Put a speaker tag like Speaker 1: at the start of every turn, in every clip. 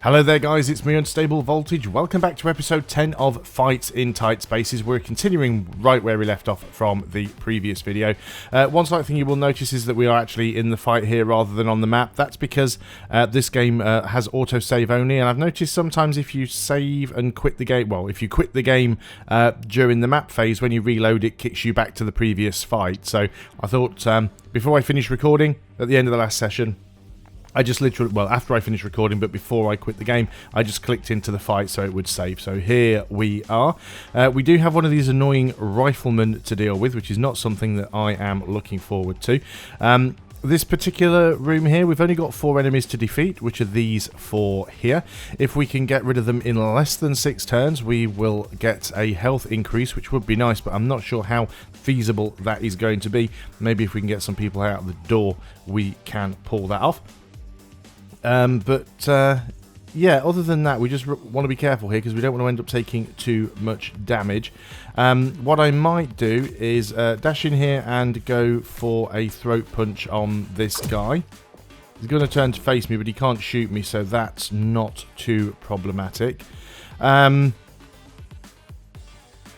Speaker 1: Hello there guys, it's me Unstable Voltage. Welcome back to episode 10 of Fights in Tight Spaces. We're continuing right where we left off from the previous video. One slight thing you will notice is that we are actually in the fight here rather than on the map. That's because this game has autosave only, and I've noticed sometimes if you save and quit the game, well, if you quit the game during the map phase, when you reload it kicks you back to the previous fight. So I thought before I finish recording at the end of the last session, I just literally, well, after I finished recording, but before I quit the game, I just clicked into the fight so it would save. So here we are. We do have one of these annoying riflemen to deal with, which is not something that I am looking forward to. This particular room here, we've only got 4 enemies to defeat, which are these 4 here. If we can get rid of them in less than 6 turns, we will get a health increase, which would be nice, but I'm not sure how feasible that is going to be. Maybe if we can get some people out the door, we can pull that off. Yeah, other than that, we just want to be careful here because we don't want to end up taking too much damage. What I might do is dash in here and go for a throat punch on this guy. He's going to turn to face me, but he can't shoot me, so that's not too problematic.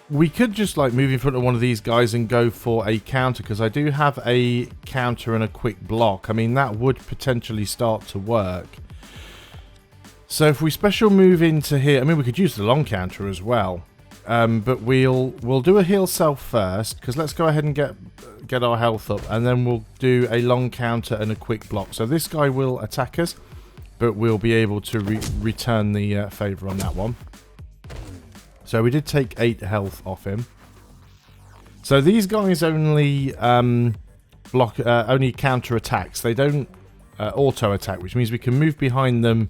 Speaker 1: We could just like move in front of one of these guys and go for a counter, because I do have a counter and a quick block. I mean, that would potentially start to work. So if we special move into here, I mean, we could use the long counter as well. But we'll do a heal self first, because let's go ahead and get our health up, and then we'll do a long counter and a quick block. So this guy will attack us, but we'll be able to return the favour on that one. So we did take 8 health off him. So these guys only only counter attacks. They don't auto attack, which means we can move behind them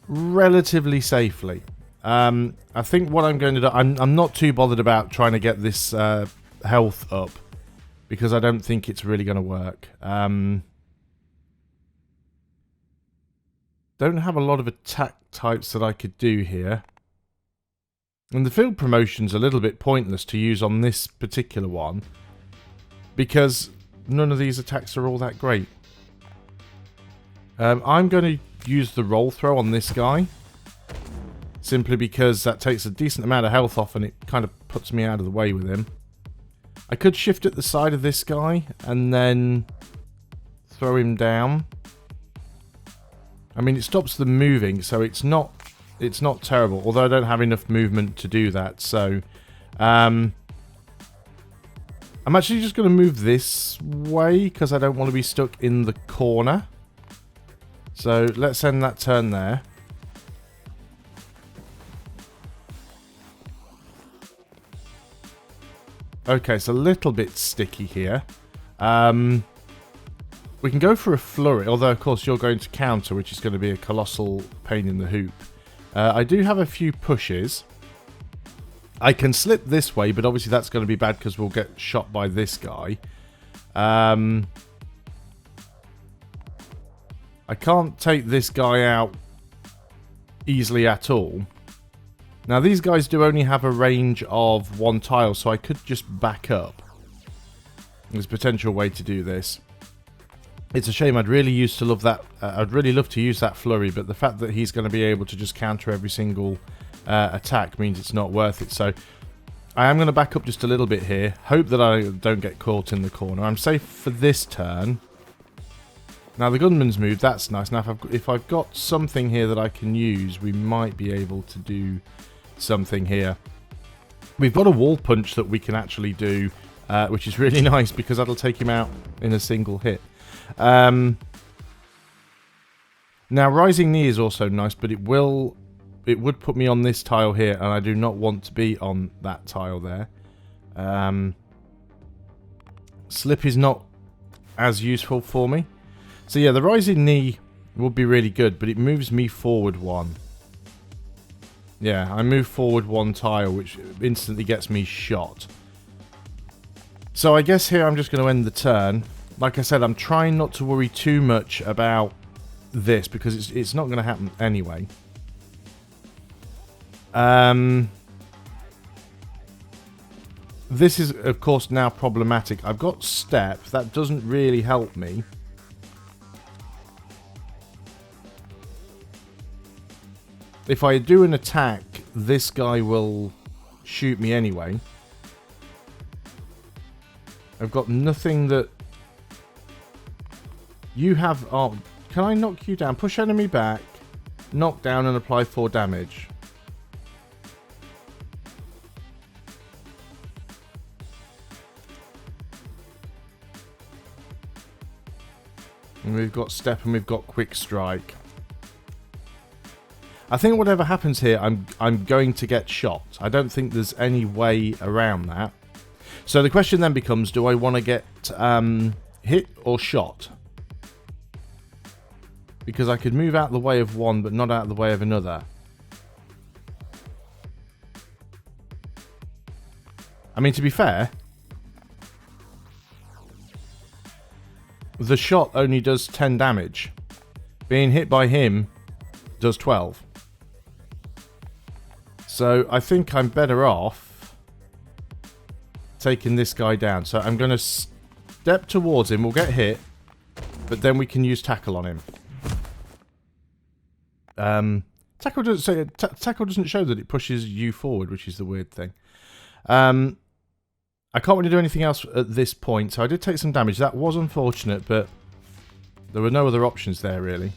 Speaker 1: relatively safely. I think what I'm going to do, I'm not too bothered about trying to get this health up, because I don't think it's really going to work. Don't have a lot of attack types that I could do here. And the field promotion's a little bit pointless to use on this particular one, because none of these attacks are all that great. I'm going to use the roll throw on this guy, simply because that takes a decent amount of health off and it kind of puts me out of the way with him. I could shift at the side of this guy and then throw him down. I mean, it stops them moving, so it's not terrible, although I don't have enough movement to do that. So I'm actually just going to move this way because I don't want to be stuck in the corner. So let's end that turn there. Okay, it's a little bit sticky here. We can go for a flurry, although of course you're going to counter, which is going to be a colossal pain in the hoop. I do have a few pushes. I can slip this way, but obviously that's going to be bad because we'll get shot by this guy. I can't take this guy out easily at all. Now these guys do only have a range of 1 tile, so I could just back up. There's a potential way to do this. It's a shame. I'd really love to use that flurry, but the fact that he's going to be able to just counter every single attack means it's not worth it. So I am going to back up just a little bit here. Hope that I don't get caught in the corner. I'm safe for this turn. Now the gunman's moved. That's nice. Now if I've got something here that I can use, we might be able to do something here. We've got a wall punch that we can actually do, which is really nice because that'll take him out in a single hit. Now rising knee is also nice, but it would put me on this tile here, and I do not want to be on that tile there. Slip is not as useful for me. So yeah, the rising knee would be really good, but it moves me forward 1. Yeah, I move forward 1 tile, which instantly gets me shot. So I guess here I'm just going to end the turn. Like I said, I'm trying not to worry too much about this because it's not going to happen anyway. This is, of course, now problematic. I've got step. That doesn't really help me. if I do an attack, this guy will shoot me anyway. I've got nothing that... You have... Oh, can I knock you down? Push enemy back, knock down and apply 4 damage. And we've got step and we've got quick strike. I think whatever happens here, I'm going to get shot. I don't think there's any way around that. So the question then becomes, do I want to get hit or shot? Because I could move out the way of one, but not out the way of another. I mean, to be fair, the shot only does 10 damage. Being hit by him does 12. So I think I'm better off taking this guy down. So I'm going to step towards him. We'll get hit, but then we can use tackle on him. Tackle doesn't show that it pushes you forward, which is the weird thing. I can't really do anything else at this point, so I did take some damage. That was unfortunate, but there were no other options there, really.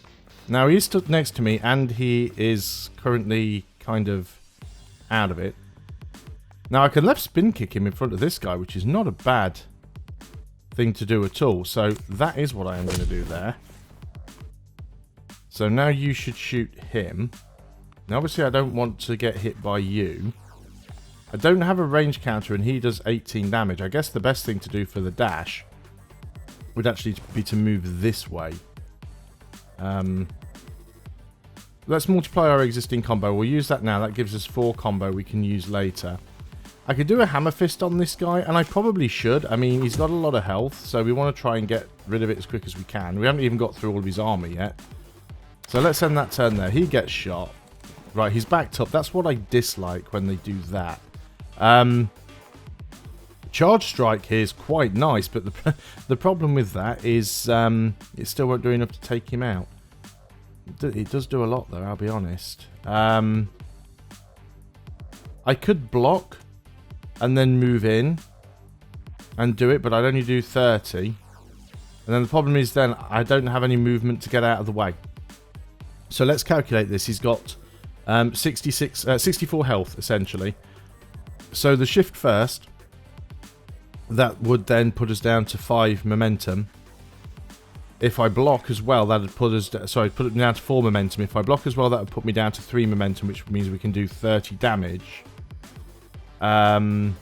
Speaker 1: Now, he stood next to me, and he is currently kind of out of it. Now, I can left spin kick him in front of this guy, which is not a bad thing to do at all. So, that is what I am going to do there. So, now you should shoot him. Now, obviously, I don't want to get hit by you. I don't have a range counter and he does 18 damage. I guess the best thing to do for the dash would actually be to move this way. Let's multiply our existing combo. We'll use that now. That gives us 4 combo we can use later. I could do a hammer fist on this guy, and I probably should. I mean, he's got a lot of health, so we want to try and get rid of it as quick as we can. We haven't even got through all of his armor yet. So let's end that turn there. He gets shot. Right, he's backed up. That's what I dislike when they do that. Charge strike here is quite nice, but the problem with that is it still won't do enough to take him out. It does do a lot though, I'll be honest. I could block and then move in and do it, but I'd only do 30. And then the problem is then I don't have any movement to get out of the way. So let's calculate this. He's got 64 health essentially. So the shift first, that would then put us down to 5 momentum. If I block as well, that would put us... Sorry, put it down to 4 momentum. If I block as well, that would put me down to 3 momentum, which means we can do 30 damage. And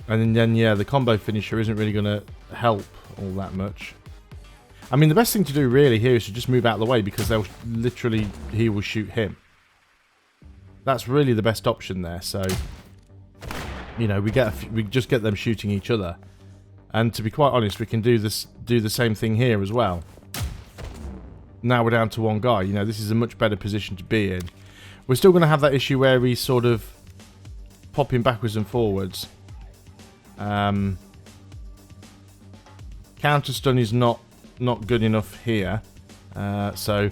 Speaker 1: then, yeah, the combo finisher isn't really going to help all that much. I mean, the best thing to do really here is to just move out of the way, because they'll literally... He will shoot him. That's really the best option there, so... You know, we just get them shooting each other, and to be quite honest, we can do the same thing here as well. Now we're down to 1 guy. You know, this is a much better position to be in. We're still going to have that issue where he's sort of popping backwards and forwards. Counter stun is not good enough here, so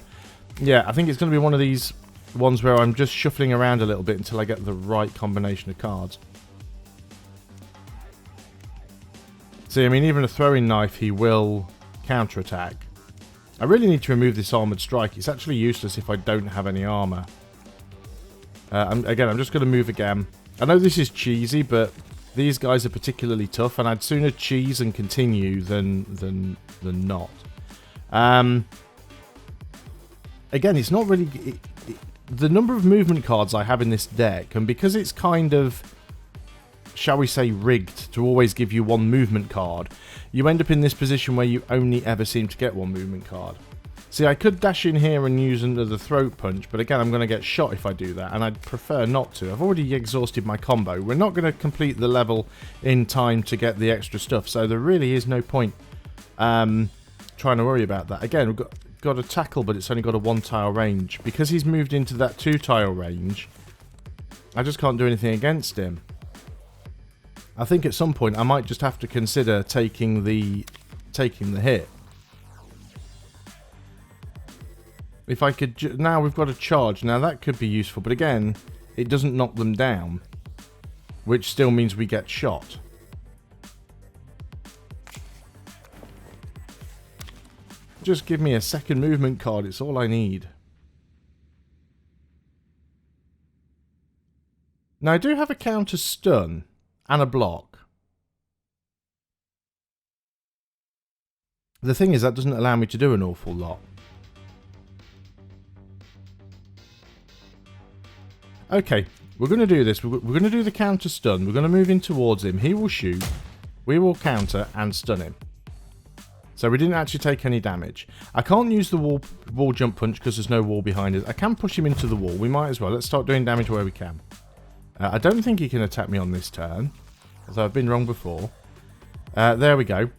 Speaker 1: yeah, I think it's going to be one of these ones where I'm just shuffling around a little bit until I get the right combination of cards. See, I mean, even a throwing knife, he will counterattack. I really need to remove this armoured strike. It's actually useless if I don't have any armour. Again, I'm just going to move again. I know this is cheesy, but these guys are particularly tough, and I'd sooner cheese and continue than not. Again, it's not really... the number of movement cards I have in this deck, and because it's kind of... shall we say, rigged to always give you 1 movement card, you end up in this position where you only ever seem to get 1 movement card. See, I could dash in here and use another throat punch, but again, I'm going to get shot if I do that, and I'd prefer not to. I've already exhausted my combo. We're not going to complete the level in time to get the extra stuff, so there really is no point trying to worry about that. Again, we've got a tackle, but it's only got a 1-tile range. Because he's moved into that 2-tile range, I just can't do anything against him. I think at some point I might just have to consider taking the hit. If I could... Now we've got a charge. Now that could be useful. But again, it doesn't knock them down. Which still means we get shot. Just give me a second movement card. It's all I need. Now I do have a counter stun and a block. The thing is, that doesn't allow me to do an awful lot. Okay, we're going to do this. We're going to do the counter stun. We're going to move in towards him. He will shoot. We will counter and stun him. So we didn't actually take any damage. I can't use the wall jump punch because there's no wall behind us. I can push him into the wall. We might as well. Let's start doing damage where we can. I don't think he can attack me on this turn, although I've been wrong before. There we go.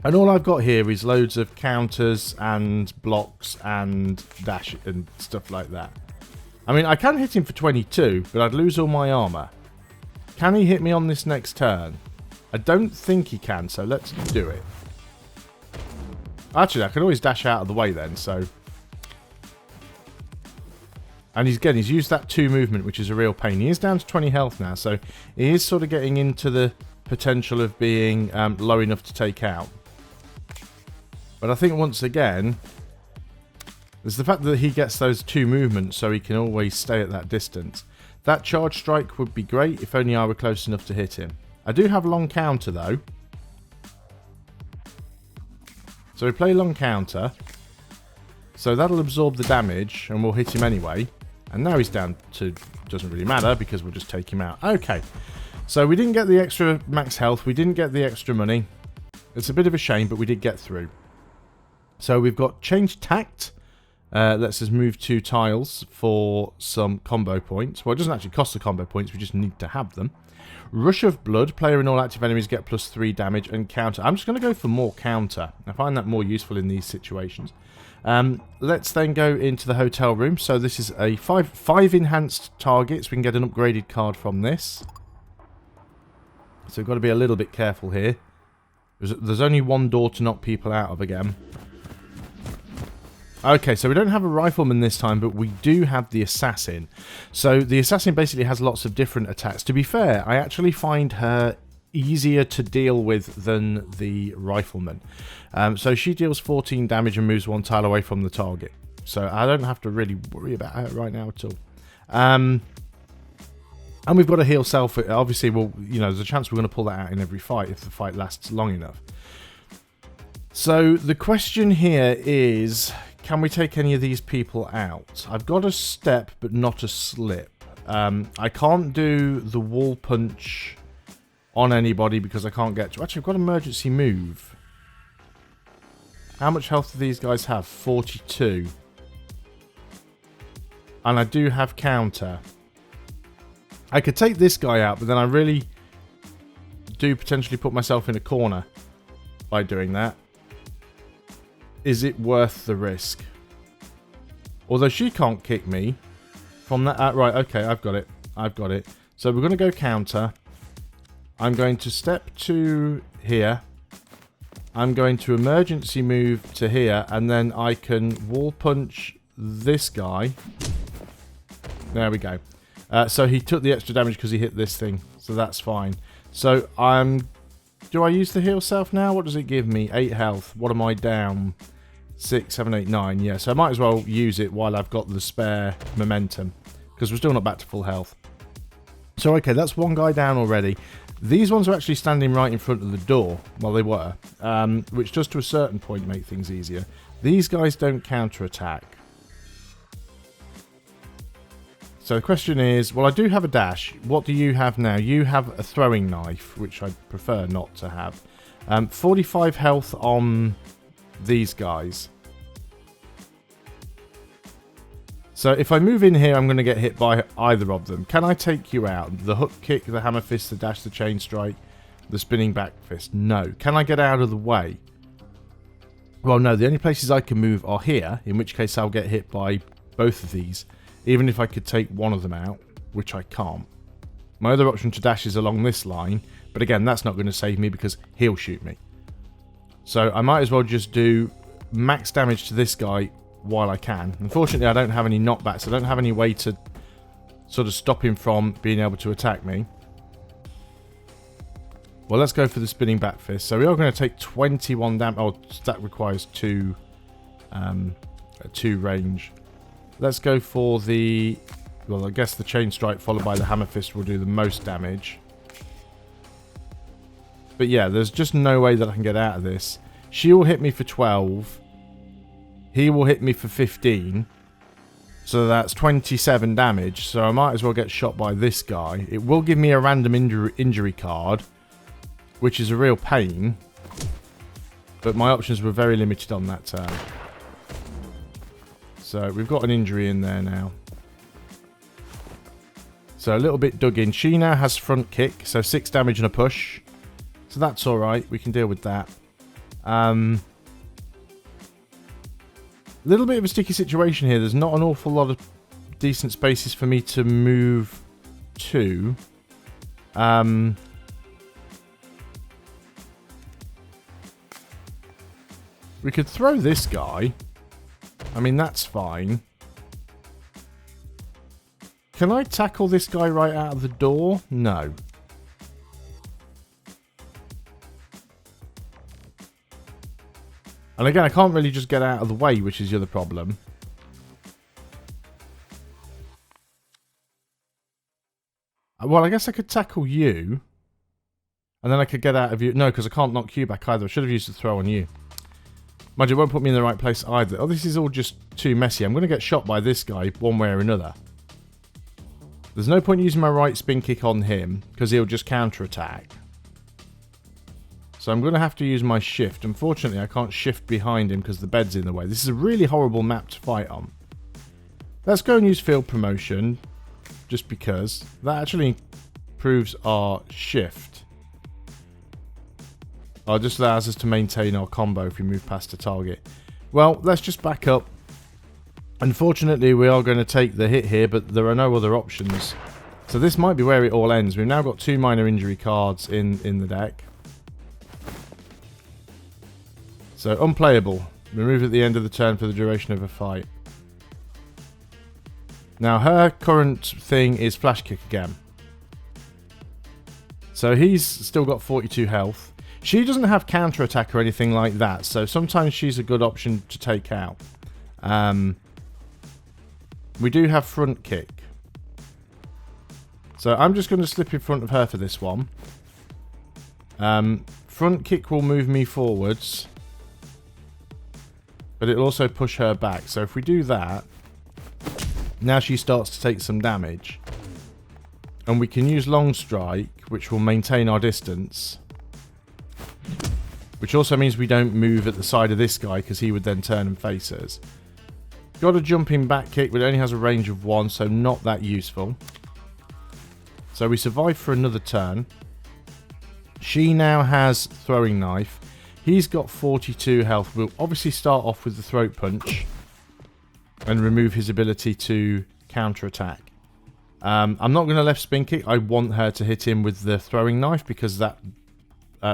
Speaker 1: And all I've got here is loads of counters and blocks and dash and stuff like that. I mean, I can hit him for 22, but I'd lose all my armor. Can he hit me on this next turn? I don't think he can, so let's do it. Actually, I can always dash out of the way then, so... And he's used that 2 movement, which is a real pain. He is down to 20 health now, so he is sort of getting into the potential of being low enough to take out. But I think once again, there's the fact that he gets those 2 movements, so he can always stay at that distance. That charge strike would be great if only I were close enough to hit him. I do have long counter though. So we play long counter. So that'll absorb the damage and we'll hit him anyway. And now he's down to... doesn't really matter because we'll just take him out. Okay. So we didn't get the extra max health. We didn't get the extra money. It's a bit of a shame, but we did get through. So we've got change tact. Lets us move 2 tiles for some combo points. Well, it doesn't actually cost the combo points. We just need to have them. Rush of Blood. Player and all active enemies get +3 damage and counter. I'm just going to go for more counter. I find that more useful in these situations. Let's then go into the hotel room. So this is a 5 enhanced targets. We can get an upgraded card from this. So we've got to be a little bit careful here. There's only one door to knock people out of again. Okay, so we don't have a rifleman this time, but we do have the assassin. So the assassin basically has lots of different attacks. To be fair, I actually find her easier to deal with than the rifleman. So she deals 14 damage and moves 1 tile away from the target. So I don't have to really worry about her right now at all. And we've got a heal self. Obviously, well, you know, there's a chance we're going to pull that out in every fight if the fight lasts long enough. So the question here is, can we take any of these people out? I've got a step, but not a slip. I can't do the wall punch on anybody because I can't get to... Actually, I've got emergency move. How much health do these guys have? 42. And I do have counter. I could take this guy out, but then I really do potentially put myself in a corner by doing that. Is it worth the risk? Although she can't kick me from that... right, okay, I've got it. I've got it. So we're going to go counter. I'm going to step to here. I'm going to emergency move to here. And then I can wall punch this guy. There we go. So he took the extra damage because he hit this thing. So that's fine. So do I use the heal self now? What does it give me? 8 health. What am I down? 6, 7, 8, 9. Yeah, so I might as well use it while I've got the spare momentum. Because we're still not back to full health. So, okay, that's one guy down already. These ones are actually standing right in front of the door. Well, they were. Which does, to a certain point, make things easier. These guys don't counter-attack. So the question is, well, I do have a dash. What do you have now? You have a throwing knife, which I prefer not to have. 45 health on these guys. So if I move in here, I'm going to get hit by either of them. Can I take you out? The hook kick, the hammer fist, the dash, the chain strike, the spinning back fist? No. Can I get out of the way? Well, no. The only places I can move are here, in which case I'll get hit by both of these. Even if I could take one of them out, which I can't. My other option to dash is along this line, but again, that's not going to save me because he'll shoot me. So I might as well just do max damage to this guy while I can. Unfortunately, I don't have any knockbacks. I don't have any way to sort of stop him from being able to attack me. Well, let's go for the spinning back fist. So we are going to take 21 damage. Oh, that requires 2 range. Let's go for the... Well, I guess the chain strike followed by the hammer fist will do the most damage. But yeah, there's just no way that I can get out of this. She will hit me for 12. He will hit me for 15. So that's 27 damage. So I might as well get shot by this guy. It will give me a random injury card, which is a real pain. But my options were very limited on that turn. So we've got an injury in there now. So a little bit dug in. She now has front kick, so 6 damage and a push. So that's alright, we can deal with that. Little bit of a sticky situation here. There's not an awful lot of decent spaces for me to move to. We could throw this guy. I mean, that's fine. Can I tackle this guy right out of the door? No. And again, I can't really just get out of the way, which is the other problem. Well, I guess I could tackle you. And then I could get out of you. No, because I can't knock you back either. I should have used the throw on you. Mind you, it won't put me in the right place either. Oh, this is all just too messy. I'm going to get shot by this guy one way or another. There's no point using my right spin kick on him, because he'll just counter-attack. So I'm going to have to use my shift. Unfortunately, I can't shift behind him because the bed's in the way. This is a really horrible map to fight on. Let's go and use field promotion, just because. That actually improves our shift. It just allows us to maintain our combo if we move past a target. Well, let's just back up. Unfortunately, we are going to take the hit here, but there are no other options. So this might be where it all ends. We've now got 2 minor injury cards in the deck. So, unplayable. Remove at the end of the turn for the duration of a fight. Now, her current thing is flash kick again. So, he's still got 42 health. She doesn't have counter attack or anything like that, so sometimes she's a good option to take out. We do have front kick. So, I'm just going to slip in front of her for this one. Front kick will move me forwards. But it'll also push her back. So if we do that, now she starts to take some damage. And we can use long strike, which will maintain our distance. Which also means we don't move at the side of this guy, because he would then turn and face us. Got a jumping back kick, but it only has a range of 1, so not that useful. So we survive for another turn. She now has throwing knife. He's got 42 health. We'll obviously start off with the throat punch and remove his ability to counter-attack. I'm not going to left spin kick. I want her to hit him with the throwing knife because that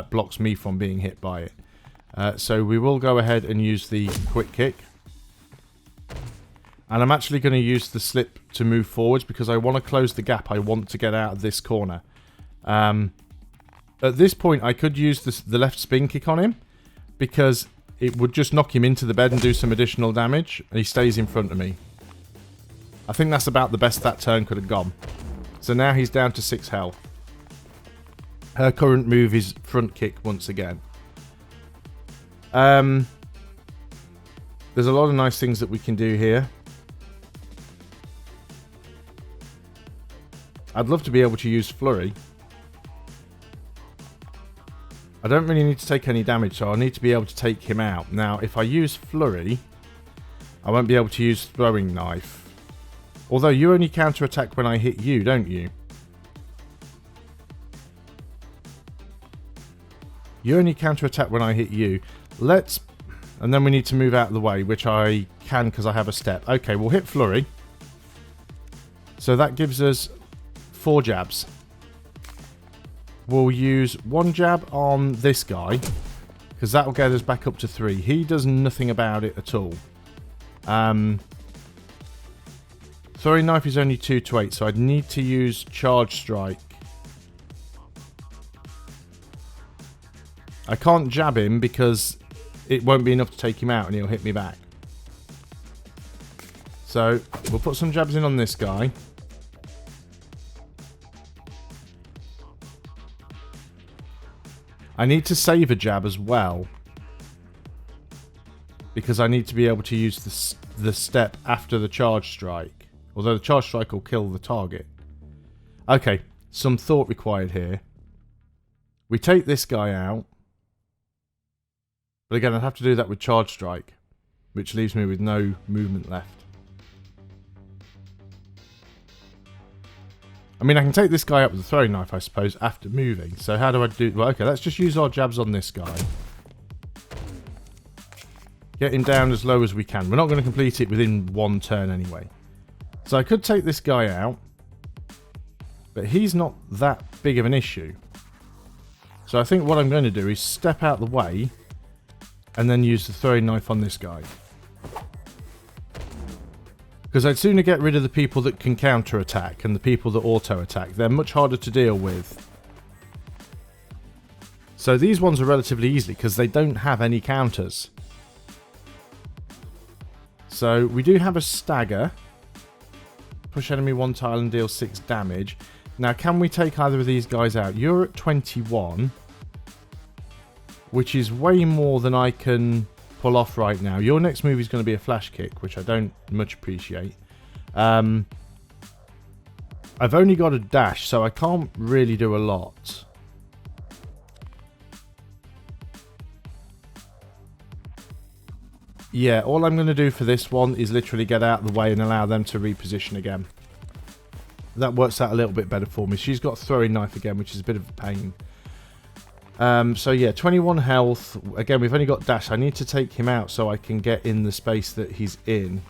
Speaker 1: blocks me from being hit by it. So we will go ahead and use the quick kick. And I'm actually going to use the slip to move forwards because I want to close the gap. I want to get out of this corner. At this point, I could use the left spin kick on him because it would just knock him into the bed and do some additional damage, and he stays in front of me. I think that's about the best that turn could have gone. So now he's down to 6 health. Her current move is front kick once again. There's a lot of nice things that we can do here. I'd love to be able to use flurry. I don't really need to take any damage, so I'll need to be able to take him out. Now, if I use flurry, I won't be able to use throwing knife. Although you only counter-attack when I hit you, don't you? You only counter-attack when I hit you. And then we need to move out of the way, which I can because I have a step. Okay, we'll hit flurry. So that gives us 4 jabs. We'll use 1 jab on this guy, because that will get us back up to 3. He does nothing about it at all. Throwing knife is only 2 to 8, so I'd need to use charge strike. I can't jab him because it won't be enough to take him out and he'll hit me back. So we'll put some jabs in on this guy. I need to save a jab as well, because I need to be able to use the step after the charge strike. Although the charge strike will kill the target. Okay, some thought required here. We take this guy out. But again, I'd have to do that with charge strike, which leaves me with no movement left. I mean, I can take this guy up with a throwing knife, I suppose, after moving. So how do I do... Well, okay, let's just use our jabs on this guy. Get him down as low as we can. We're not going to complete it within one turn anyway. So I could take this guy out. But he's not that big of an issue. So I think what I'm going to do is step out the way and then use the throwing knife on this guy. Because I'd sooner get rid of the people that can counter-attack and the people that auto-attack. They're much harder to deal with. So these ones are relatively easy because they don't have any counters. So we do have a stagger. Push enemy 1 tile and deal 6 damage. Now can we take either of these guys out? You're at 21. Which is way more than I can pull off right now. Your next move is going to be a flash kick, which I don't much appreciate. I've only got a dash, so I can't really do a lot. Yeah, all I'm going to do for this one is literally get out of the way and allow them to reposition again. That works out a little bit better for me. She's got throwing knife again, which is a bit of a pain. So yeah, 21 health. Again, we've only got dash. I need to take him out so I can get in the space that he's in.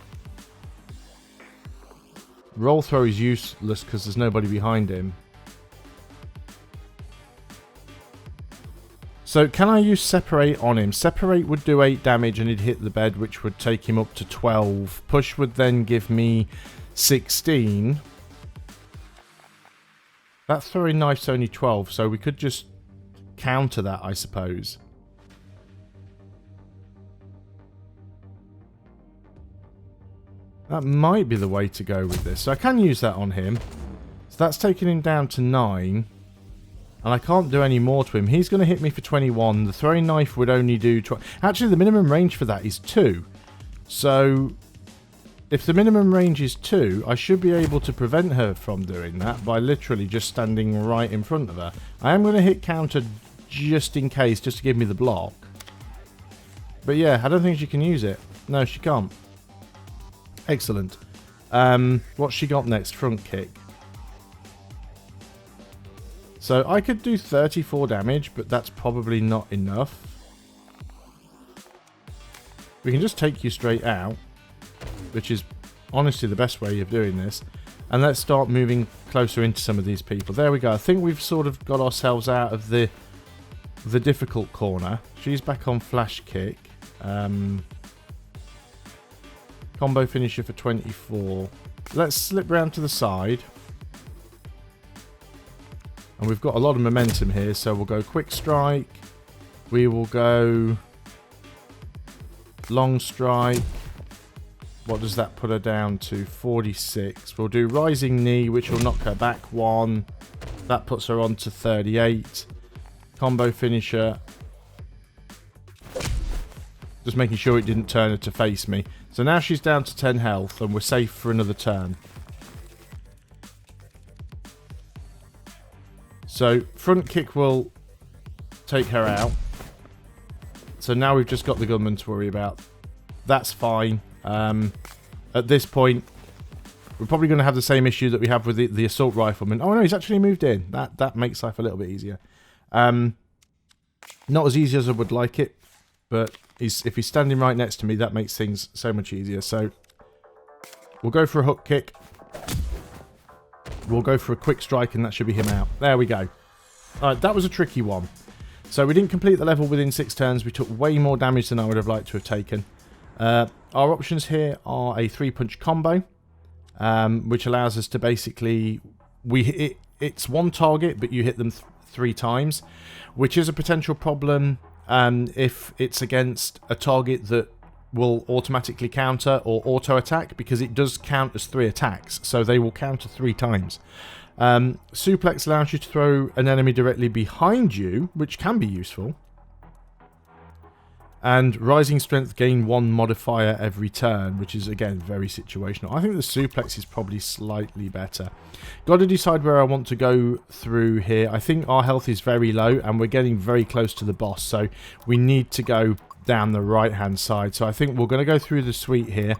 Speaker 1: Roll throw is useless because there's nobody behind him. So can I use separate on him? Separate would do 8 damage and he'd hit the bed, which would take him up to 12. Push would then give me 16. That throwing knife's only 12, so we could just counter that, I suppose. That might be the way to go with this. So I can use that on him. So that's taking him down to 9. And I can't do any more to him. He's going to hit me for 21. The throwing knife would only do... Actually, the minimum range for that is 2. So if the minimum range is 2, I should be able to prevent her from doing that by literally just standing right in front of her. I am going to hit counter just in case, just to give me the block. But yeah, I don't think she can use it. No, she can't. Excellent. What's she got next? Front kick. So I could do 34 damage, but that's probably not enough. We can just take you straight out, which is honestly the best way of doing this. And let's start moving closer into some of these people. There we go. I think we've sort of got ourselves out of the difficult corner. She's back on flash kick. Combo finisher for 24. Let's slip round to the side. And we've got a lot of momentum here, so we'll go quick strike. We will go long strike. What does that put her down to? 46. We'll do rising knee, which will knock her back 1. That puts her on to 38. Combo finisher. Just making sure it didn't turn her to face me. So now she's down to 10 health, and we're safe for another turn. So front kick will take her out. So now we've just got the gunman to worry about. That's fine. At this point, we're probably going to have the same issue that we have with the assault rifleman. Oh no, he's actually moved in. That makes life a little bit easier. Not as easy as I would like it, but if he's standing right next to me, that makes things so much easier. So we'll go for a hook kick. We'll go for a quick strike, and that should be him out. There we go. Alright, that was a tricky one. So we didn't complete the level within 6 turns. We took way more damage than I would have liked to have taken. our options here are a 3-punch combo, which allows us to basically, it's one target, but you hit them 3 times, which is a potential problem if it's against a target that will automatically counter or auto attack, because it does count as 3 attacks, so they will counter 3 times. Suplex allows you to throw an enemy directly behind you, which can be useful. And Rising Strength gain 1 modifier every turn, which is, again, very situational. I think the suplex is probably slightly better. Got to decide where I want to go through here. I think our health is very low, and we're getting very close to the boss, so we need to go down the right-hand side. So I think we're going to go through the suite here.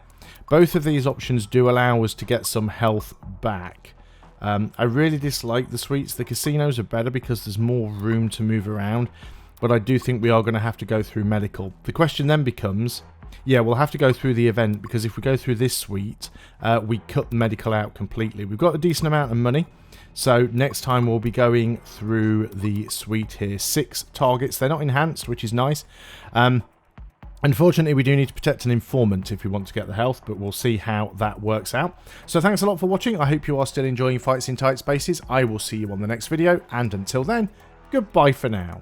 Speaker 1: Both of these options do allow us to get some health back. I really dislike the suites. The casinos are better because there's more room to move around. But I do think we are going to have to go through medical. The question then becomes, yeah, we'll have to go through the event, because if we go through this suite, we cut the medical out completely. We've got a decent amount of money, so next time we'll be going through the suite here. 6 targets. They're not enhanced, which is nice. Unfortunately, we do need to protect an informant if we want to get the health, but we'll see how that works out. So thanks a lot for watching. I hope you are still enjoying Fights in Tight Spaces. I will see you on the next video, and until then, goodbye for now.